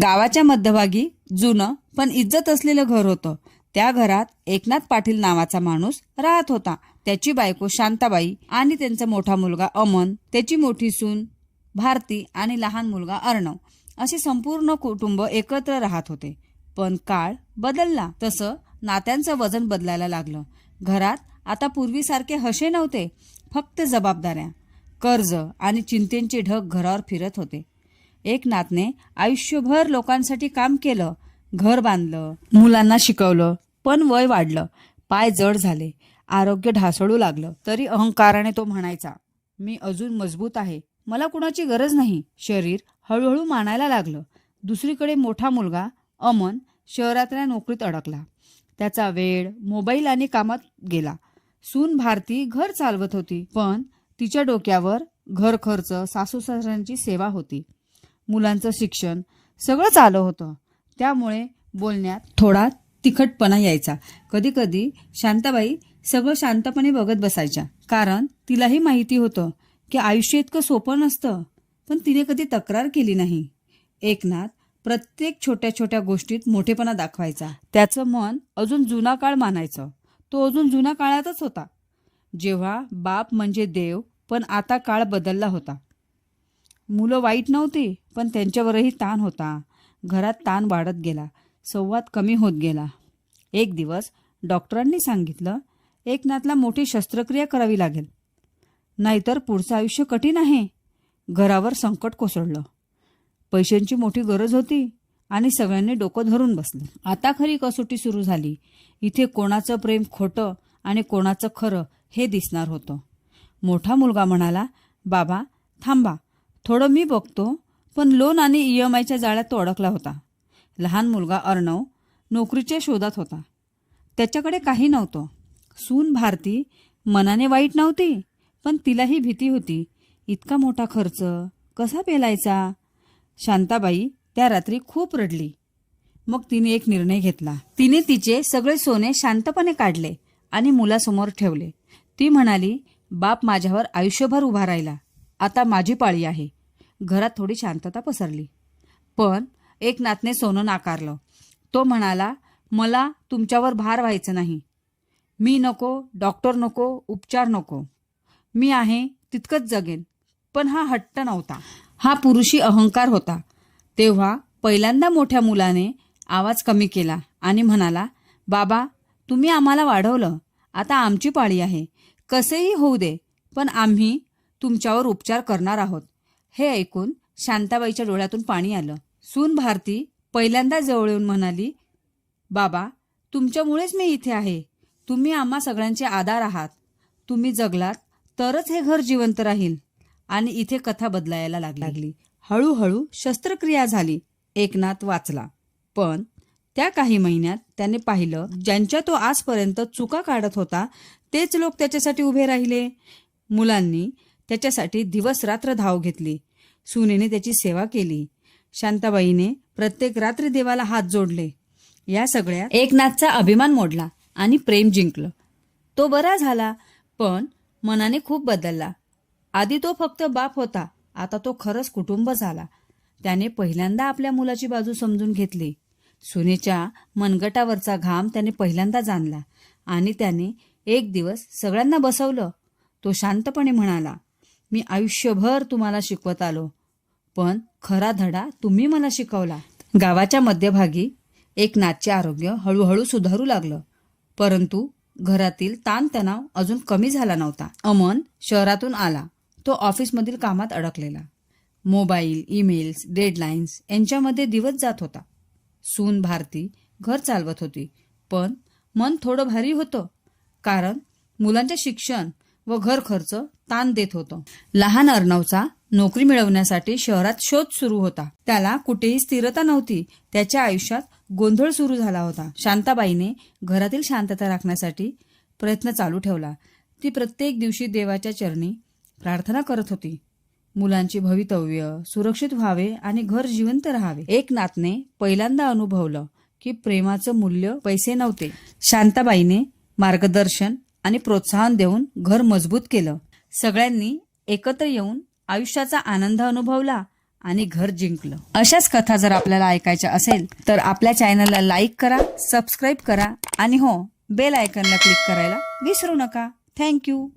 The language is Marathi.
गावाच्या मध्यभागी जुनं पण इज्जत असलेलं घर होतं. त्या घरात एकनाथ पाटील नावाचा माणूस राहत होता. त्याची बायको शांताबाई आणि त्यांचा मोठा मुलगा अमन, त्याची मोठी सून भारती आणि लहान मुलगा अर्णव असे संपूर्ण कुटुंब एकत्र राहत होते. पण काळ बदलला तसं नात्यांचं वजन बदलायला लागलं. घरात आता पूर्वीसारखे हसे नव्हते. फक्त जबाबदाऱ्या, कर्ज आणि चिंतेचे ढग घरावर फिरत होते. एकनाथने आयुष्यभर लोकांसाठी काम केलं, घर बांधलं, मुलांना शिकवलं. पण वय वाढलं, पाय जड झाले, आरोग्य ढासळू लागलं. तरी अहंकाराने तो म्हणायचा, मी अजून मजबूत आहे, मला कुणाची गरज नाही. शरीर हळूहळू मानायला लागलं. दुसरीकडे मोठा मुलगा अमन शहरातल्या नोकरीत अडकला. त्याचा वेळ मोबाईल आणि कामात गेला. सून भारती घर चालवत होती, पण तिच्या डोक्यावर घर खर्च, सासूसासऱ्यांची सेवा होती, मुलांचं शिक्षण सगळं चालू होतं. त्यामुळे बोलण्यात थोडा तिखटपणा यायचा. कधी कधी शांताबाई सगळं शांतपणे बघत बसायच्या, कारण तिलाही माहिती होतं की आयुष्य इतकं सोपं नसतं. पण तिने कधी तक्रार केली नाही. एकनाथ प्रत्येक छोट्या छोट्या गोष्टीत मोठेपणा दाखवायचा. त्याचं मन अजून जुना काळ मानायचं. तो अजून जुन्या काळातच होता, जेव्हा बाप म्हणजे देव. पण आता काळ बदलला होता. मुलं वाईट नव्हती, पण त्यांच्यावरही ताण होता. घरात ताण वाढत गेला, संवाद कमी होत गेला. एक दिवस डॉक्टरांनी सांगितलं, एकनाथला मोठी शस्त्रक्रिया करावी लागेल, नाहीतर पुढचं आयुष्य कठीण आहे. घरावर संकट कोसळलं. पैशांची मोठी गरज होती आणि सगळ्यांनी डोकं धरून बसलं. आता खरी कसोटी सुरू झाली. इथे कोणाचं प्रेम खोटं आणि कोणाचं खरं हे दिसणार होतं. मोठा मुलगा म्हणाला, बाबा थांबा, थोडं मी बघतो. पण लोन आणि EMIच्या जाळ्यात तो अडकला होता. लहान मुलगा अर्णव नोकरीच्या शोधात होता. त्याच्याकडे काही नव्हतं. सून भारती मनाने वाईट नव्हती, पण तिलाही भीती होती. इतका मोठा खर्च कसा पेलायचा? शांताबाई त्या रात्री खूप रडली. मग तिने एक निर्णय घेतला. तिने तिचे सगळे सोने शांतपणे काढले आणि मुलासमोर ठेवले. ती म्हणाली, बाप माझ्यावर आयुष्यभर उभा राहिला, आता माझी पाळी आहे. घरात थोडी शांतता पसरली. पण एकनाथने सोनं नाकारलं. तो म्हणाला, मला तुमच्यावर भार व्हायचं नाही. मी नको, डॉक्टर नको, उपचार नको. मी आहे तितकंच जगेन. पण हा हट्ट नव्हता, हा पुरुषी अहंकार होता. तेव्हा पहिल्यांदा मोठ्या मुलाने आवाज कमी केला आणि म्हणाला, बाबा तुम्ही आम्हाला वाढवलं, आता आमची पाळी आहे. कसेही होऊ दे, पण आम्ही तुमच्यावर उपचार करणार आहोत. हे ऐकून शांताबाईच्या डोळ्यातून पाणी आलं. सून भारती पहिल्यांदा जवळ येऊन म्हणाली, बाबा तुमच्यामुळेच मी इथे आहे. तुम्ही आम्हा सगळ्यांचे आधार आहात. तुम्ही जगलात तरच हे घर जिवंत राहील. आणि इथे कथा बदलायला लागली. हळूहळू शस्त्रक्रिया झाली. एकनाथ वाचला. पण त्या काही महिन्यात त्याने पाहिलं, ज्यांच्या तो आजपर्यंत चुका काढत होता तेच लोक त्याच्यासाठी उभे राहिले. मुलांनी त्याच्यासाठी दिवस रात्र धाव घेतली. सुनेने त्याची सेवा केली. शांताबाईने प्रत्येक रात्री देवाला हात जोडले. या सगळ्यात एकनाथचा अभिमान मोडला आणि प्रेम जिंकलं. तो बरा झाला, पण मनाने खूप बदलला. आधी तो फक्त बाप होता, आता तो खरंच कुटुंब झाला. त्याने पहिल्यांदा आपल्या मुलाची बाजू समजून घेतली. सुनेच्या मनगटावरचा घाम त्याने पहिल्यांदा जाणला आणि त्याने एक दिवस सगळ्यांना बसवलं. तो शांतपणे म्हणाला, मी आयुष्यभर तुम्हाला शिकवत आलो, पण खरा धडा तुम्ही मला शिकवला. गावाच्या मध्यभागी एकनाथचे आरोग्य हळूहळू सुधारू लागलं, परंतु घरातील ताणतणाव अजून कमी झाला नव्हता. अमन शहरातून आला. तो ऑफिसमधील कामात अडकलेला. मोबाईल, ईमेल्स, डेडलाईन्स यांच्यामध्ये दिवस जात होता. सून भारती घर चालवत होती, पण मन थोडं भारी होतं, कारण मुलांचे शिक्षण व घर खर्च ताण देत होतं. लहान अर्णवचा नोकरी मिळवण्यासाठी शहरात शोध सुरू होता. त्याला कुठेही स्थिरता नव्हती. त्याच्या आयुष्यात गोंधळ सुरू झाला होता. शांताबाईने घरातील शांतता राखण्यासाठी प्रयत्न चालू ठेवला. ती प्रत्येक दिवशी देवाच्या चरणी प्रार्थना करत होती. मुलांचे भवितव्य सुरक्षित व्हावे आणि घर जिवंत राहावे. एकनाथने पहिल्यांदा अनुभवलं की प्रेमाचं मूल्य पैसे नव्हते. शांताबाईने मार्गदर्शन आणि प्रोत्साहन देऊन घर मजबूत केलं. सगळ्यांनी एकत्र येऊन आयुष्याचा आनंद अनुभवला आणि घर जिंकलं. अशाच कथा जर आपल्याला ऐकायच्या असेल तर आपल्या चॅनलला लाईक करा, सबस्क्राईब करा आणि हो, बेल आयकॉनला क्लिक करायला विसरू नका. थँक्यू.